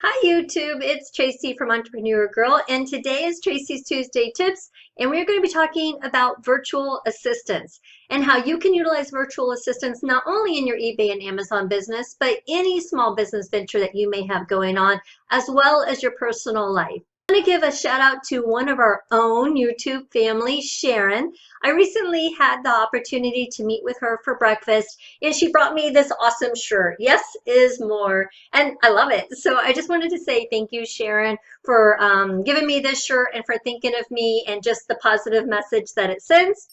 Hi YouTube, it's Tracy from Entrepreneur Girl, and today is Tracy's Tuesday Tips, and we're going to be talking about virtual assistants and how you can utilize virtual assistants not only in your eBay and Amazon business, but any small business venture that you may have going on, as well as your personal life. I want to give a shout out to one of our own YouTube family, Sharon. I recently had the opportunity to meet with her for breakfast, and she brought me this awesome shirt. Yes is more, and I love it. So I just wanted to say thank you, Sharon, for giving me this shirt and for thinking of me and just the positive message that it sends.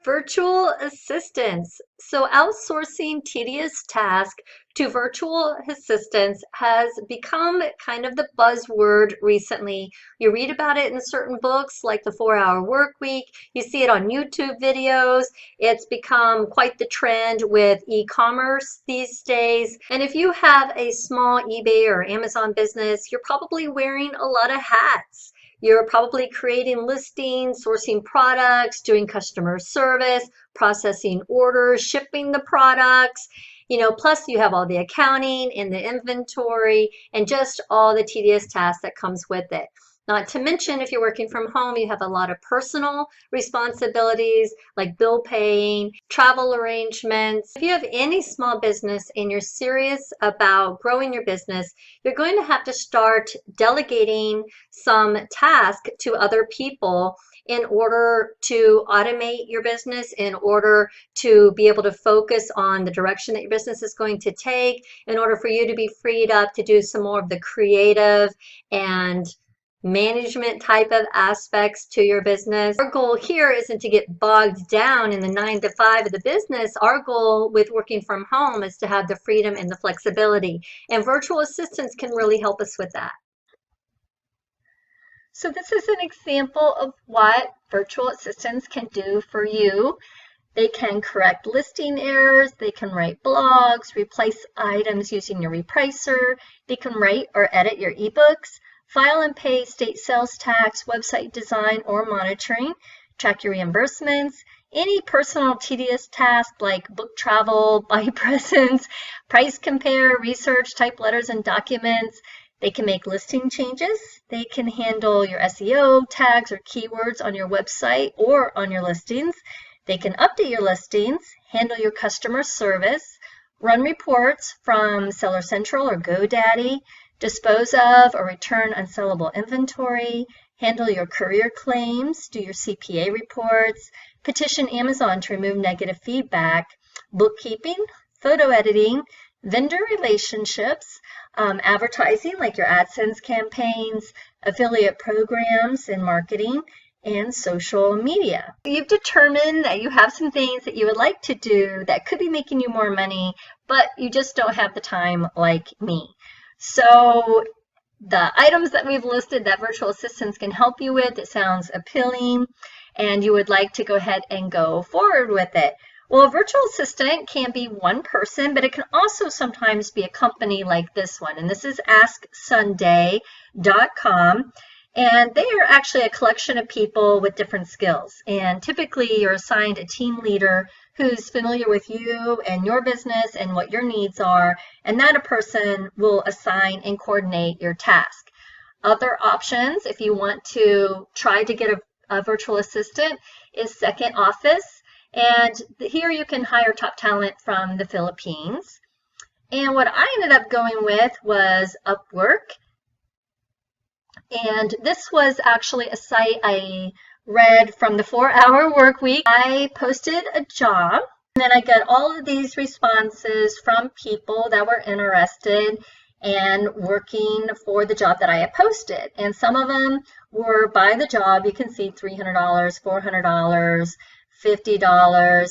Virtual assistants. So outsourcing tedious tasks to virtual assistants has become kind of the buzzword recently. You read about it in certain books like the 4-Hour Work Week. You see it on YouTube videos. It's become quite the trend with e-commerce these days. And if you have a small eBay or Amazon business, you're probably wearing a lot of hats. You're probably creating listings, sourcing products, doing customer service, processing orders, shipping the products. Plus you have all the accounting and the inventory and just all the tedious tasks that comes with it. Not to mention, if you're working from home, you have a lot of personal responsibilities like bill paying, travel arrangements. If you have any small business and you're serious about growing your business, you're going to have to start delegating some tasks to other people in order to automate your business, in order to be able to focus on the direction that your business is going to take, in order for you to be freed up to do some more of the creative and management type of aspects to your business. Our goal here isn't to get bogged down in the 9 to 5 of the business. Our goal with working from home is to have the freedom and the flexibility, and virtual assistants can really help us with that. So this is an example of what virtual assistants can do for you. They can correct listing errors, they can write blogs, replace items using your repricer, they can write or edit your ebooks, file and pay state sales tax, website design or monitoring, track your reimbursements, any personal tedious task like book travel, buy presents, price compare, research, type letters and documents. They can make listing changes. They can handle your SEO tags or keywords on your website or on your listings. They can update your listings, handle your customer service, run reports from Seller Central or GoDaddy, dispose of or return unsellable inventory, handle your courier claims, do your CPA reports, petition Amazon to remove negative feedback, bookkeeping, photo editing, vendor relationships, advertising like your AdSense campaigns, affiliate programs and marketing, and social media. You've determined that you have some things that you would like to do that could be making you more money, but you just don't have the time like me. So the items that we've listed that virtual assistants can help you with, it sounds appealing, and you would like to go ahead and go forward with it. Well, a virtual assistant can be one person, but it can also sometimes be a company like this one. And this is AskSunday.com. And they are actually a collection of people with different skills. And typically you're assigned a team leader who's familiar with you and your business and what your needs are. And that a person will assign and coordinate your task. Other options, if you want to try to get a virtual assistant, is Second Office. And here you can hire top talent from the Philippines. And what I ended up going with was Upwork. And this was actually a site I read from the 4-Hour Work Week. I posted a job, and then I got all of these responses from people that were interested and working for the job that I had posted. And some of them were by the job. You can see $300, $400, $50,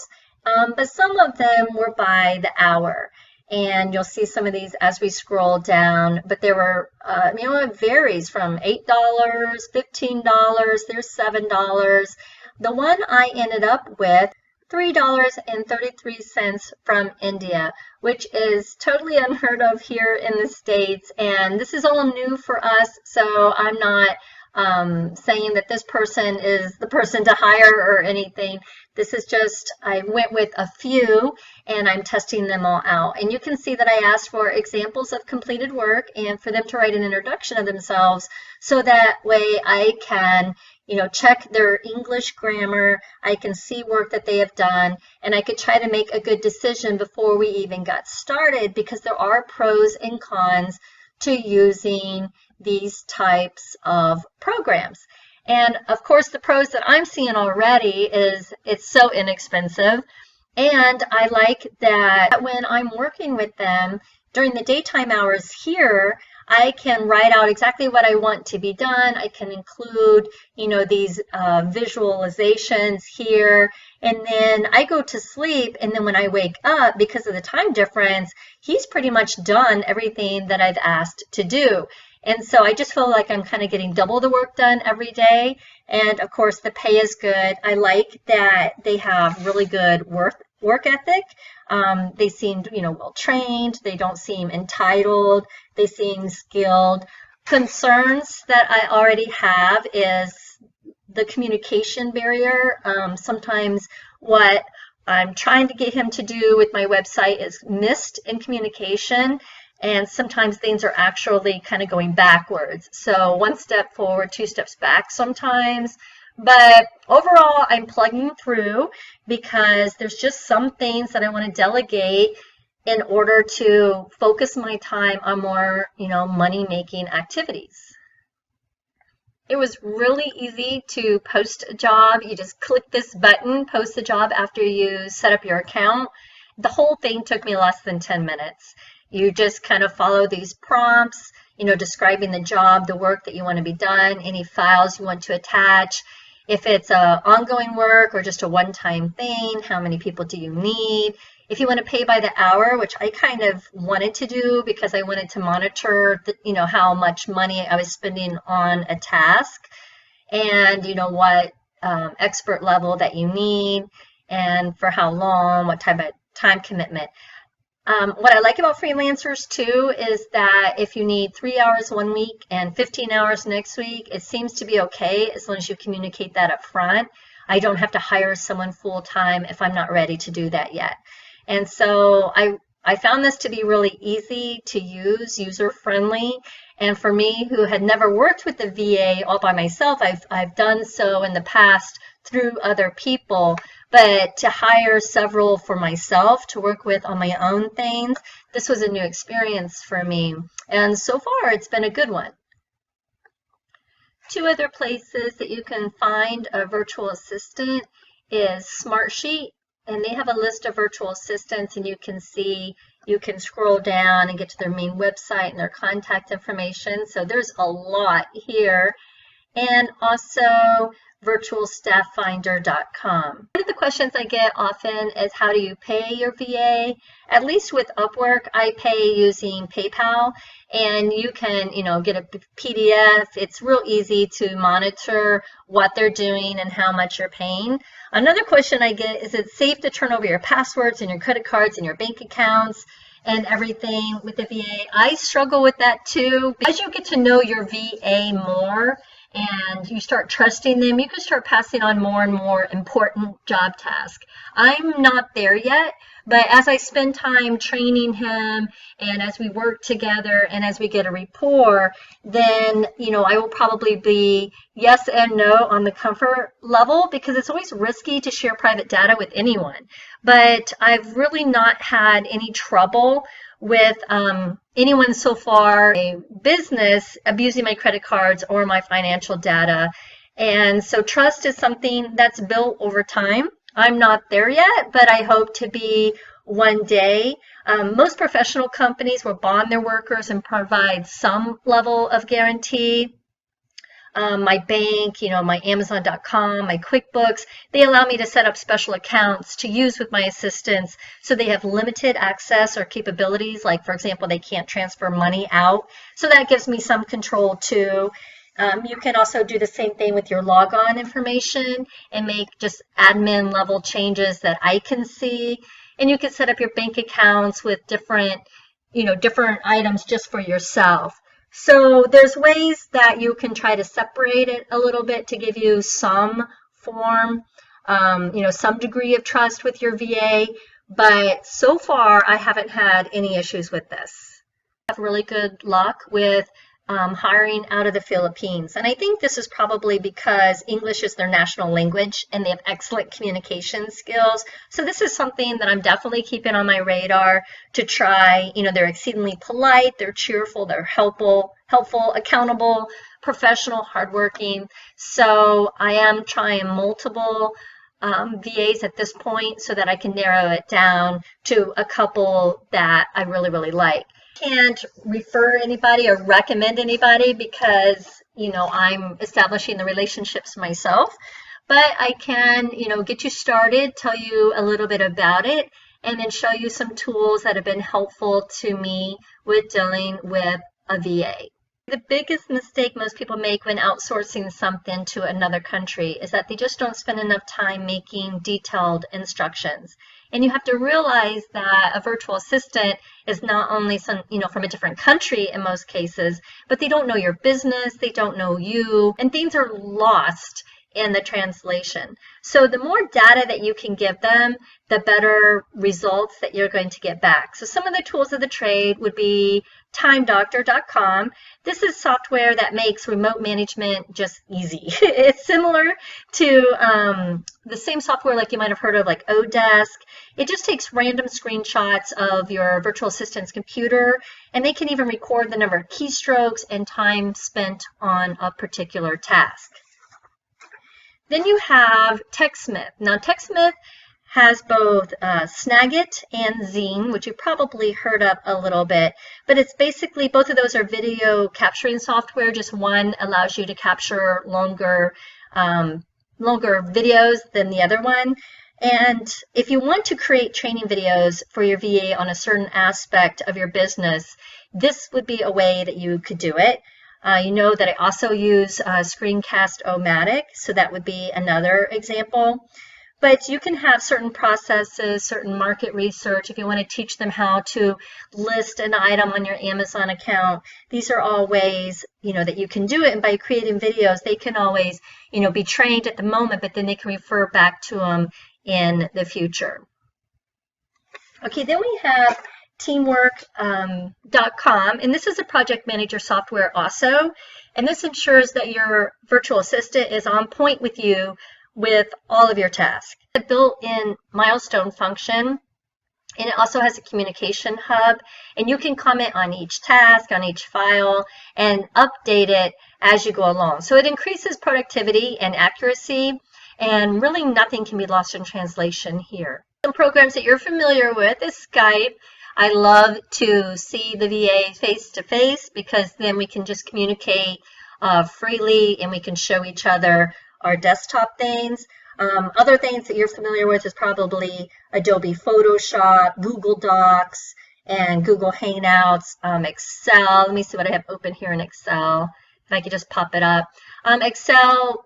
but some of them were by the hour. And you'll see some of these as we scroll down, but there were, it varies from $8, $15, there's $7. The one I ended up with, $3.33 from India, which is totally unheard of here in the States. And this is all new for us, so I'm not saying that this person is the person to hire or anything. This is just, I went with a few and I'm testing them all out. And you can see that I asked for examples of completed work and for them to write an introduction of themselves, so that way I can, check their English grammar, I can see work that they have done, and I could try to make a good decision before we even got started, because there are pros and cons to using these types of programs. And of course, the pros that I'm seeing already is it's so inexpensive. And I like that when I'm working with them during the daytime hours here, I can write out exactly what I want to be done. I can include, these visualizations here. And then I go to sleep. And then when I wake up, because of the time difference, he's pretty much done everything that I've asked to do. And so I just feel like I'm kind of getting double the work done every day. And of course, the pay is good. I like that they have really good work ethic. They seem, well trained. They don't seem entitled. They seem skilled. Concerns that I already have is the communication barrier. Sometimes what I'm trying to get him to do with my website is missed in communication. And sometimes things are actually kind of going backwards. So one step forward, two steps back sometimes. But overall, I'm plugging through because there's just some things that I want to delegate in order to focus my time on more, money-making activities. It was really easy to post a job. You just click this button, post the job after you set up your account. The whole thing took me less than 10 minutes. You just kind of follow these prompts, describing the job, the work that you want to be done, any files you want to attach. If it's ongoing work or just a one-time thing, how many people do you need? If you want to pay by the hour, which I kind of wanted to do because I wanted to monitor, how much money I was spending on a task, and what expert level that you need, and for how long, what type of time commitment. What I like about freelancers too is that if you need 3 hours one week and 15 hours next week, it seems to be okay as long as you communicate that up front. I don't have to hire someone full time if I'm not ready to do that yet. And so I found this to be really easy to use, user-friendly. And for me, who had never worked with the VA all by myself, I've done so in the past through other people. But to hire several for myself to work with on my own things, this was a new experience for me. And so far, it's been a good one. Two other places that you can find a virtual assistant is Smartsheet. And they have a list of virtual assistants, and you can scroll down and get to their main website and their contact information. So there's a lot here. And also virtualstafffinder.com. One of the questions I get often is, how do you pay your VA? At least with Upwork, I pay using PayPal, and you can, get a PDF. It's real easy to monitor what they're doing and how much you're paying. Another question I get is, it's safe to turn over your passwords and your credit cards and your bank accounts and everything with the VA? I struggle with that too. As you get to know your VA more, and you start trusting them, you can start passing on more and more important job tasks. I'm not there yet, but as I spend time training him and as we work together and as we get a rapport, then, I will probably be yes and no on the comfort level, because it's always risky to share private data with anyone. But I've really not had any trouble with anyone so far, a business abusing my credit cards or my financial data. And so trust is something that's built over time. I'm not there yet, but I hope to be one day. Most professional companies will bond their workers and provide some level of guarantee. My bank, my Amazon.com, my QuickBooks, they allow me to set up special accounts to use with my assistants, so they have limited access or capabilities. Like, for example, they can't transfer money out. So that gives me some control too. You can also do the same thing with your logon information and make just admin level changes that I can see. And you can set up your bank accounts with different items just for yourself. So there's ways that you can try to separate it a little bit to give you some form, some degree of trust with your VA. But so far, I haven't had any issues with this. I have really good luck with hiring out of the Philippines. And I think this is probably because English is their national language and they have excellent communication skills. So this is something that I'm definitely keeping on my radar to try. They're exceedingly polite, they're cheerful, they're helpful, accountable, professional, hardworking. So I am trying multiple VAs at this point so that I can narrow it down to a couple that I really, really like. Can't refer anybody or recommend anybody because I'm establishing the relationships myself, but I can get you started, tell you a little bit about it, and then show you some tools that have been helpful to me with dealing with a VA. The biggest mistake most people make when outsourcing something to another country is that they just don't spend enough time making detailed instructions. And you have to realize that a virtual assistant is not only from a different country in most cases, but they don't know your business, they don't know you, and things are lost in the translation. So the more data that you can give them, the better results that you're going to get back. So some of the tools of the trade would be timedoctor.com. This is software that makes remote management just easy. It's similar to the same software like you might have heard of, like Odesk. It just takes random screenshots of your virtual assistant's computer, and they can even record the number of keystrokes and time spent on a particular task. Then you have Techsmith. Now, Techsmith has both Snagit and Zine, which you probably heard of a little bit, but it's basically, both of those are video capturing software. Just one allows you to capture longer videos than the other one. And if you want to create training videos for your VA on a certain aspect of your business, this would be a way that you could do it. You know that I also use Screencast-O-Matic, so that would be another example. But you can have certain processes, certain market research, if you want to teach them how to list an item on your Amazon account. These are all ways, that you can do it. And by creating videos, they can always, be trained at the moment, but then they can refer back to them in the future. Okay, then we have teamwork.com, and this is a project manager software also, and this ensures that your virtual assistant is on point with you with all of your tasks. A built-in milestone function, and it also has a communication hub, and you can comment on each task, on each file, and update it as you go along. So it increases productivity and accuracy, and really nothing can be lost in translation here. Some programs that you're familiar with is Skype. I love to see the VA face-to-face because then we can just communicate freely and we can show each other our desktop things. Other things that you're familiar with is probably Adobe Photoshop, Google Docs, and Google Hangouts, Excel. Let me see what I have open here in Excel. If I could just pop it up. Excel,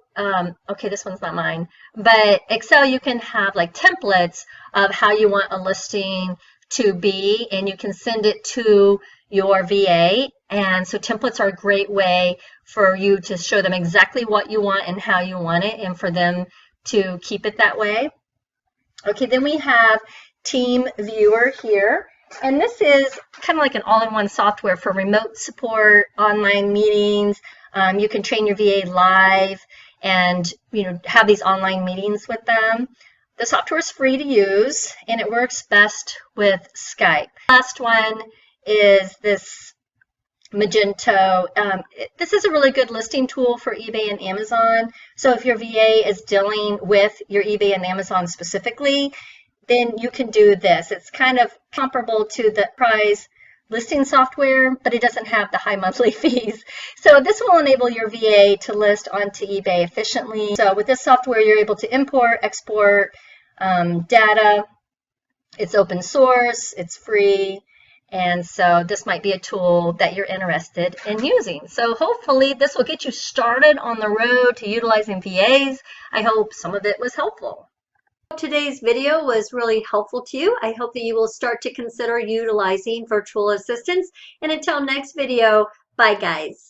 okay, this one's not mine, but Excel, you can have like templates of how you want a listing to be, and you can send it to your VA. And so templates are a great way for you to show them exactly what you want and how you want it, and for them to keep it that way. Okay, then we have TeamViewer here, and this is kind of like an all-in-one software for remote support, online meetings. You can train your VA live and have these online meetings with them. The software is free to use, and it works best with Skype. Last one is this Magento. This is a really good listing tool for eBay and Amazon. So if your VA is dealing with your eBay and Amazon specifically, then you can do this. It's kind of comparable to the price listing software, but it doesn't have the high monthly fees. So this will enable your VA to list onto eBay efficiently. So with this software, you're able to import, export data. It's open source, it's free, and so this might be a tool that you're interested in using. So hopefully this will get you started on the road to utilizing VAs. I hope some of it was helpful. Today's video was really helpful to you. I hope that you will start to consider utilizing virtual assistants. And until next video, Bye, guys.